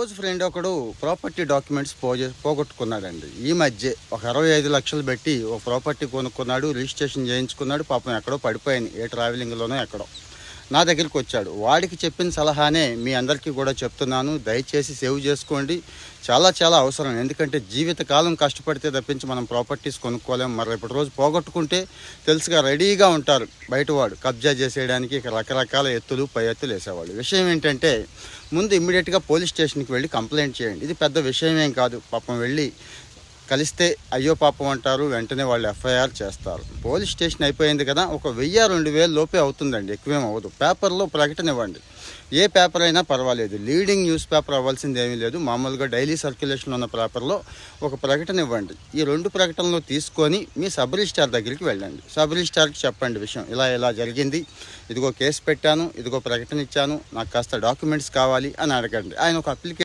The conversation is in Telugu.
క్లోజ్ ఫ్రెండ్ ఒకడు ప్రాపర్టీ డాక్యుమెంట్స్ పోగొట్టుకున్నాడండి. ఈ మధ్య ఒక 65 లక్షలు పెట్టి ఒక ప్రాపర్టీ కొనుక్కున్నాడు, రిజిస్ట్రేషన్ చేయించుకున్నాడు. పాపం ఎక్కడో పడిపోయింది, ఏ ట్రావెలింగ్లోనో ఎక్కడో. నా దగ్గరికి వచ్చాడు. వాడికి చెప్పిన సలహానే మీ అందరికీ కూడా చెప్తున్నాను. దయచేసి సేవ్ చేసుకోండి, చాలా చాలా అవసరం. ఎందుకంటే జీవితకాలం కష్టపడితే తప్పించి మనం ప్రాపర్టీస్ కొనుక్కోలేము. మరి రేపటి రోజు పోగొట్టుకుంటే తెలుసుగా రెడీగా ఉంటారు బయటవాడు కబ్జా చేసేయడానికి. రకరకాల ఎత్తులు పై ఎత్తులు వేసేవాళ్ళు. విషయం ఏంటంటే, ముందు ఇమ్మీడియట్గా పోలీస్ స్టేషన్కి వెళ్ళి కంప్లైంట్ చేయండి. ఇది పెద్ద విషయమేం కాదు. పాపం వెళ్ళి కలిస్తే అయ్యో పాపం అంటారు, వెంటనే వాళ్ళు ఎఫ్ఐఆర్ చేస్తారు. పోలీస్ స్టేషన్ అయిపోయింది కదా, ఒక 1000-2000 లోపే అవుతుందండి, ఎక్కువేం అవ్వదు. పేపర్లో ప్రకటన ఇవ్వండి, ఏ పేపర్ అయినా పర్వాలేదు. లీడింగ్ న్యూస్ పేపర్ అవ్వాల్సింది ఏమీ లేదు. మామూలుగా డైలీ సర్క్యులేషన్ ఉన్న పేపర్లో ఒక ప్రకటన ఇవ్వండి. ఈ 2 ప్రకటనలు తీసుకొని మీ సబ్ రిజిస్ట్రార్ దగ్గరికి వెళ్ళండి. సబ్ రిజిస్ట్రార్కి చెప్పండి విషయం, ఇలా ఇలా జరిగింది, ఇదిగో కేసు పెట్టాను, ఇదిగో ప్రకటన ఇచ్చాను, నాకు కాస్త డాక్యుమెంట్స్ కావాలి అని అడగండి. ఆయన ఒక అప్లికేషన్